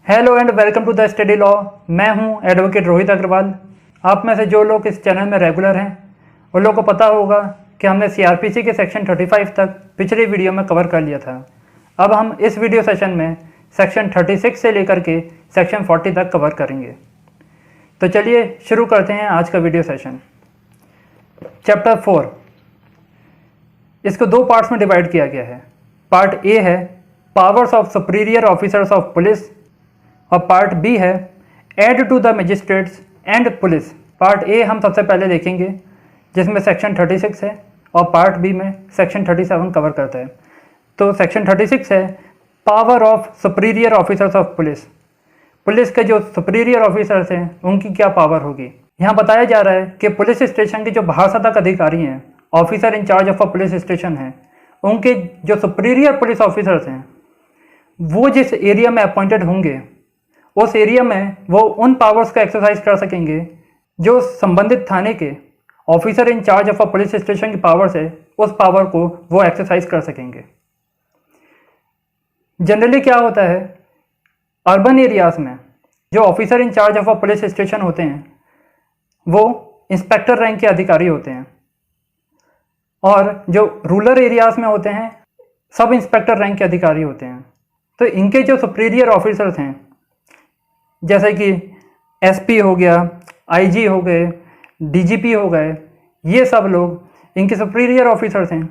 Hello and welcome to the study law. मैं हूं advocate Rohit Agarwal. आप में से जो लोग इस चैनल में रेगुलर हैं उन लोगों को पता होगा कि हमने सीआरपीसी के सेक्शन 35 तक पिछले वीडियो में कवर कर लिया था। अब हम इस वीडियो सेशन में सेक्शन 36 से लेकर के सेक्शन 40 तक कवर करेंगे। तो चलिए शुरू करते हैं आज का वीडियो सेशन। चैप्टर 4, इसको दो पार्ट्स में डिवाइड किया गया है। पार्ट ए है powers of superior officers of police और पार्ट बी है aid to the magistrates and police. Part A हम सबसे पहले देखेंगे जिसमें सेक्शन 36 है और पार्ट बी में सेक्शन 37 कवर करता है। तो सेक्शन 36 है power of superior officers of police. Police के जो सुपीरियर ऑफिसर्स हैं उनकी क्या पावर होगी। यहाँ बताया जा रहा है कि पुलिस स्टेशन के जो भाषातक अधिकारी हैं, officer in charge of a police station हैं, उनके जो सुपीरियर पुलिस ऑफिसर्स हैं वो जिस एरिया में अपॉइंटेड होंगे उस एरिया में वो उन पावर्स का एक्सरसाइज कर सकेंगे जो संबंधित थाने के officer in charge of a police station की पावर्स है, उस पावर को वो एक्सरसाइज कर सकेंगे। जनरली क्या होता है, अर्बन एरियाज में जो officer in charge of a police station होते हैं वो इंस्पेक्टर रैंक के अधिकारी होते हैं और जो रूरल एरियाज में होते हैं सब इंस्पेक्टर रैंक के अधिकारी होते हैं। तो इनके जो सुपीरियर ऑफिसर्स हैं जैसे कि एसपी हो गया, आईजी हो गए, डीजीपी हो गए, ये सब लोग इनके सुपीरियर ऑफिसर्स हैं।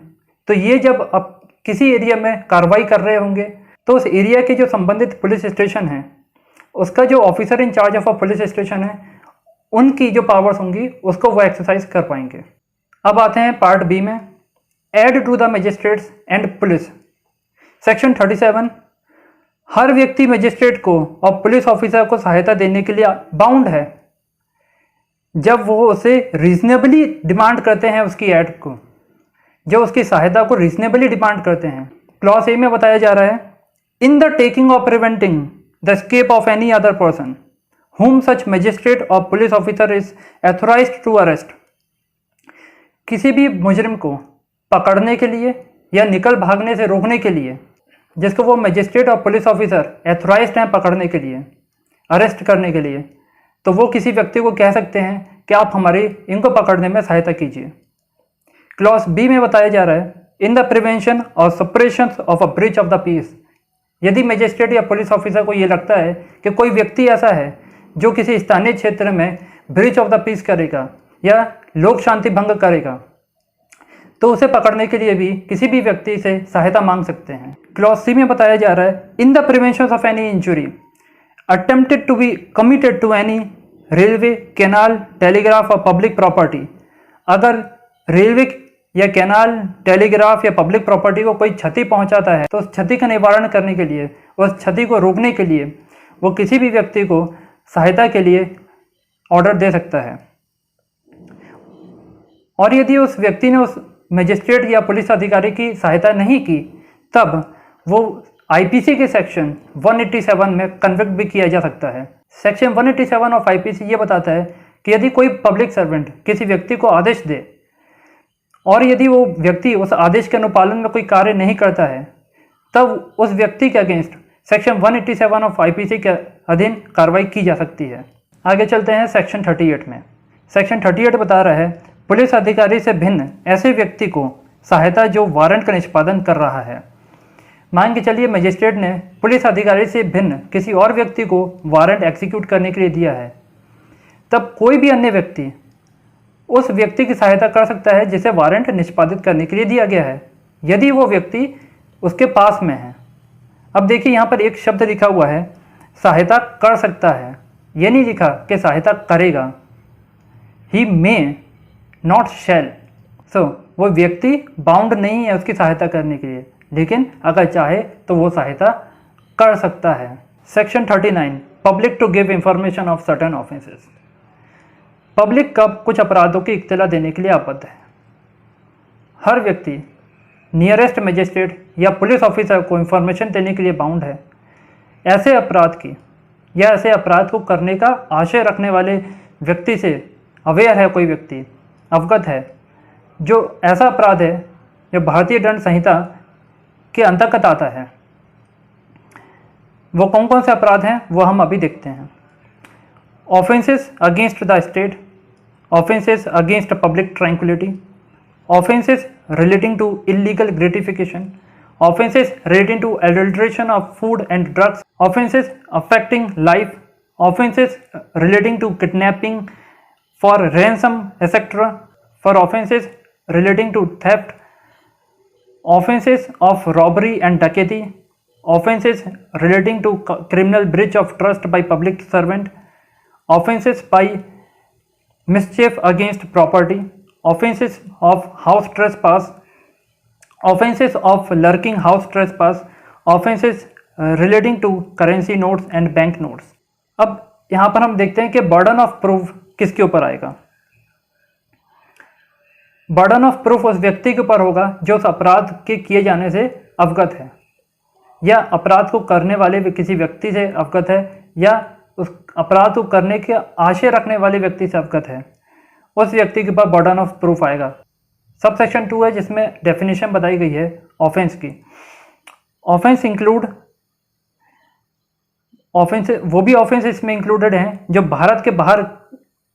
तो ये जब अब किसी एरिया में कार्रवाई कर रहे होंगे तो उस एरिया के जो संबंधित पुलिस स्टेशन है उसका जो officer in charge of a police station है उनकी जो पावर्स होंगी उसको वो एक्सरसाइज कर पाएंगे। अब आते हैं पार्ट बी में, aid to the magistrates and police. Section 37 हर व्यक्ति मजिस्ट्रेट को और पुलिस ऑफिसर को सहायता देने के लिए बाउंड है जब वो उसे रीजनेबली डिमांड करते हैं, उसकी एड को, जो उसकी सहायता को रीजनेबली डिमांड करते हैं। क्लॉज ए में बताया जा रहा है in the taking or preventing the escape of any other person whom such magistrate or police officer is authorised to arrest. किसी भी मुजरिम को पकड़ने के लिए या निकल भागने से रोकने के लिए जिसको वो magistrate or police officer authorised हैं पकड़ने के लिए, अरेस्ट करने के लिए, तो वो किसी व्यक्ति को कह सकते हैं कि आप हमारी इनको पकड़ने में सहायता कीजिए। क्लॉज बी में बताया जा रहा है इन द प्रिवेंशन और suppression of a breach of the peace. यदि मजिस्ट्रेट या पुलिस ऑफिसर को ये लगता है कि कोई व्यक्ति ऐसा है जो किसी स्थानीय क्षेत्र में ब्रीच ऑफ द पीस करेगा या लोक शांति भंग करेगा तो उसे पकड़ने के लिए भी किसी भी व्यक्ति से सहायता मांग सकते हैं। क्लॉज सी में बताया जा रहा है in the prevention of any injury attempted to be committed to any railway, canal, telegraph और पब्लिक प्रॉपर्टी। अगर रेलवे या कैनाल, टेलीग्राफ या पब्लिक प्रॉपर्टी को कोई क्षति पहुंचाता है तो उस क्षति का निवारण करने के लिए, उस क्षति को रोकने के लिए वो किसी भी व्यक्ति को सहायता के लिए ऑर्डर दे सकता है। और यदि उस व्यक्ति ने उस मजिस्ट्रेट या पुलिस अधिकारी की सहायता नहीं की तब वो आईपीसी के सेक्शन 187 में कन्विक्ट भी किया जा सकता है। सेक्शन 187 ऑफ आईपीसी ये बताता है कि यदि कोई पब्लिक सर्वेंट किसी व्यक्ति को आदेश दे और यदि वो व्यक्ति उस आदेश के अनुपालन में कोई कार्य नहीं करता है तब उस व्यक्ति के अगेंस्ट सेक्शन 187 ऑफ आईपीसी के अधीन कार्रवाई की जा सकती है। आगे चलते हैं सेक्शन 38 में। सेक्शन 38 बता रहा है पुलिस अधिकारी से भिन्न ऐसे व्यक्ति को सहायता जो वारंट का निष्पादन कर रहा है। मान के चलिए मजिस्ट्रेट ने पुलिस अधिकारी से भिन्न किसी और व्यक्ति को वारंट एग्जीक्यूट करने के लिए दिया है, तब कोई भी अन्य व्यक्ति उस व्यक्ति की सहायता कर सकता है जिसे वारंट निष्पादित करने के लिए दिया गया है, यदि वो व्यक्ति उसके पास में है। अब देखिए यहाँ पर एक शब्द लिखा हुआ है सहायता कर सकता है, ये नहीं लिखा कि सहायता करेगा। ही मे नॉट शैल। सो वो व्यक्ति बाउंड नहीं है उसकी सहायता करने के लिए, लेकिन अगर चाहे तो वो सहायता कर सकता है। Section 39 public to give information of certain offences. Public कब कुछ अपराधों की इत्तला देने के लिए आबद्ध है। हर व्यक्ति नियरेस्ट मजिस्ट्रेट या पुलिस ऑफिसर को इंफॉर्मेशन देने के लिए बाउंड है ऐसे अपराध की या ऐसे अपराध को करने का आशय रखने वाले व्यक्ति से अवेयर है, कोई व्यक्ति अवगत है जो ऐसा अपराध है जो भारतीय दंड संहिता के अंतर्गत आता है। वो कौन कौन से अपराध हैं वो हम अभी देखते हैं। Offences against the state, offences against public tranquillity, offences relating to illegal gratification, offenses relating to adulteration of food and drugs, offenses affecting life, offenses relating to kidnapping for ransom, etc., for offenses relating to theft, offenses of robbery and dacoity, offenses relating to criminal breach of trust by public servant, offenses by mischief against property, offenses of house trespass, offenses of lurking house trespass, offenses relating to currency notes and bank notes। अब यहाँ पर हम देखते हैं कि burden of proof किसके ऊपर आएगा। बर्डन ऑफ प्रूफ उस व्यक्ति के ऊपर होगा जो उस अपराध के किए जाने से अवगत है, या अपराध को करने वाले किसी व्यक्ति से अवगत है, या उस अपराध को करने के आशय रखने वाले व्यक्ति से अवगत है। उस व्यक्ति के ऊपर बर्डन ऑफ प्रूफ आएगा। सब सेक्शन 2 है जिसमें डेफिनेशन बताई गई है ऑफेंस की। ऑफेंस इंक्लूड, ऑफेंस वो भी ऑफेंस इसमें इंक्लूडेड हैं जो भारत के बाहर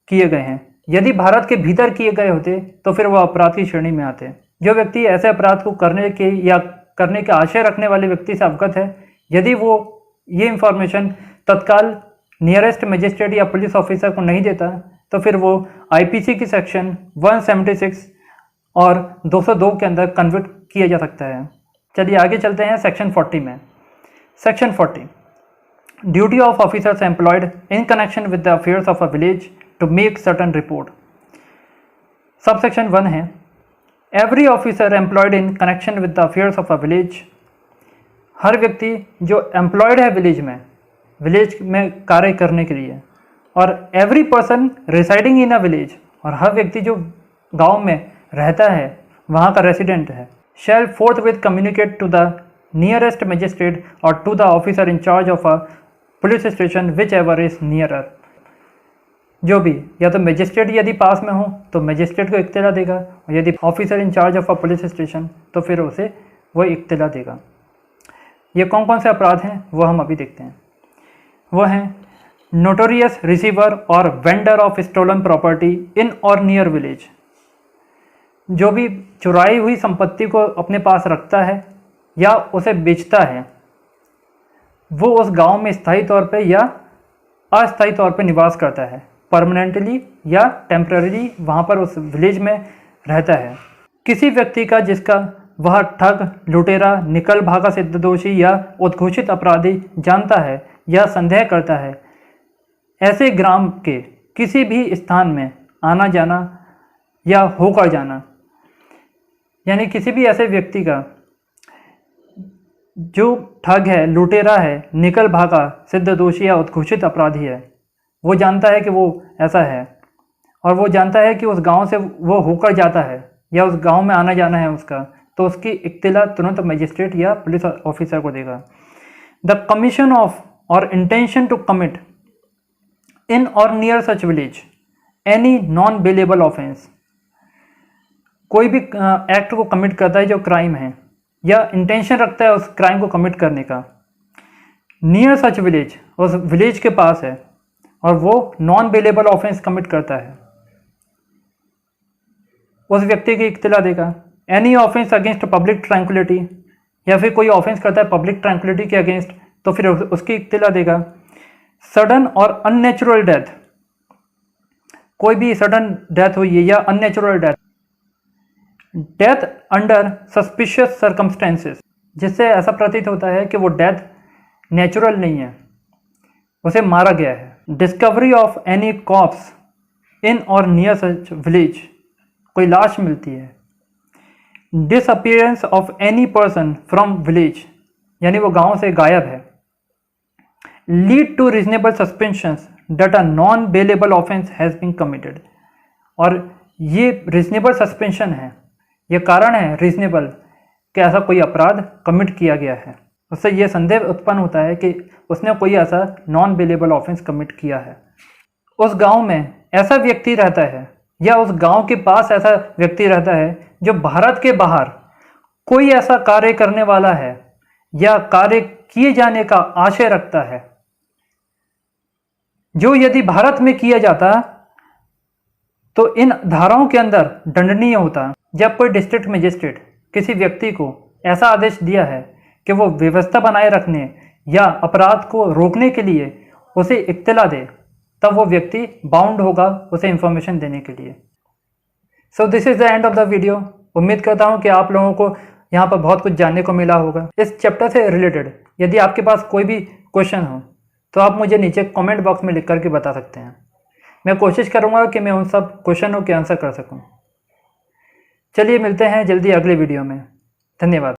किए गए हैं। यदि भारत के भीतर किए गए होते तो फिर वो अपराध की श्रेणी में आते। जो व्यक्ति ऐसे अपराध को करने के या करने के आशय रखने वाले व्यक्ति से अवगत है, यदि वो ये इंफॉर्मेशन तत्काल नियरेस्ट मजिस्ट्रेट या पुलिस ऑफिसर को नहीं देता तो फिर वो आईपीसी की सेक्शन 176 और 202 के अंदर कन्वर्ट किया जा सकता है। चलिए आगे चलते हैं सेक्शन 40 में। Section 40, duty of officers employed in connection with the affairs of a village to make certain report. Subsection 1 है, every officer employed in connection with the affairs of a village, हर व्यक्ति जो employed है village में कार्य करने के लिए, और every person residing in a village, और हर व्यक्ति जो गांव में रहता है वहाँ का रेसिडेंट है, shall forthwith communicate to the nearest magistrate or to the officer in charge of a police station whichever is nearer. जो भी, या तो मजिस्ट्रेट यदि पास में हो तो मजिस्ट्रेट को इत्तला देगा, और यदि officer in charge of a police station तो फिर उसे वो इत्तला देगा। ये कौन कौन से अपराध हैं वो हम अभी देखते हैं। वो हैं नोटोरियस रिसीवर और vendor of stolen property in और नियर विलेज, जो भी चुराई हुई संपत्ति को अपने पास रखता है या उसे बेचता है, वो उस गांव में स्थायी तौर पे या अस्थायी तौर पे निवास करता है, परमानेंटली या टेम्पररी वहाँ पर उस विलेज में रहता है। किसी व्यक्ति का जिसका वह ठग, लुटेरा, निकल भागा सिद्धदोषी या उद्घोषित अपराधी जानता है या संदेह करता है, ऐसे ग्राम के किसी भी स्थान में आना जाना या होकर जाना, यानी किसी भी ऐसे व्यक्ति का जो ठग है, लुटेरा है, निकल भागा सिद्धदोषी या उद्घोषित अपराधी है, वो जानता है कि वो ऐसा है, और वो जानता है कि उस गांव से वो होकर जाता है या उस गांव में आना जाना है उसका, तो उसकी इत्तला तुरंत मजिस्ट्रेट या पुलिस ऑफिसर को देगा। The commission of or intention to commit in और near such village any non bailable offence, कोई भी एक्ट को कमिट करता है जो क्राइम है या इंटेंशन रखता है उस क्राइम को कमिट करने का, नियर सच विलेज, उस विलेज के पास है, और वो नॉन बेलेबल ऑफेंस कमिट करता है, उस व्यक्ति की इत्तला देगा। Any offence against public tranquillity, या फिर कोई ऑफेंस करता है पब्लिक ट्रैंक्विलिटी के अगेंस्ट तो फिर उसकी इत्तला देगा। सडन और अननेचुरल डेथ, कोई भी सडन डेथ हुई है या unnatural death, death under suspicious circumstances, जिससे ऐसा प्रतीत होता है कि वो डेथ नेचुरल नहीं है, उसे मारा गया है। Discovery of any corpse in और नियर सच विलेज, कोई लाश मिलती है। Disappearance of any person from village, यानी वो गांव से गायब है। Lead to reasonable suspensions that a non bailable offence has been committed, और ये रीजनेबल सस्पेंशन है, ये कारण है रीजनेबल कि ऐसा कोई अपराध कमिट किया गया है, उससे ये संदेह उत्पन्न होता है कि उसने कोई ऐसा नॉन बेलेबल ऑफेंस कमिट किया है। उस गांव में ऐसा व्यक्ति रहता है या उस गांव के पास ऐसा व्यक्ति रहता है जो भारत के बाहर कोई ऐसा कार्य करने वाला है या कार्य किए जाने का आशय रखता है, जो यदि भारत में किया जाता तो इन धाराओं के अंदर दंडनीय होता। जब कोई डिस्ट्रिक्ट मजिस्ट्रेट किसी व्यक्ति को ऐसा आदेश दिया है कि वो व्यवस्था बनाए रखने या अपराध को रोकने के लिए उसे इत्तला दे, तब वो व्यक्ति बाउंड होगा उसे इंफॉर्मेशन देने के लिए। So this is the end of the video. उम्मीद करता हूँ कि आप लोगों को यहाँ पर बहुत कुछ जानने को मिला होगा इस चैप्टर से रिलेटेड। यदि आपके पास कोई भी क्वेश्चन हो तो आप मुझे नीचे कमेंट बॉक्स में लिख करके बता सकते हैं। मैं कोशिश करूँगा कि मैं उन सब क्वेश्चनों के आंसर कर सकूँ। चलिए मिलते हैं जल्दी अगले वीडियो में। धन्यवाद।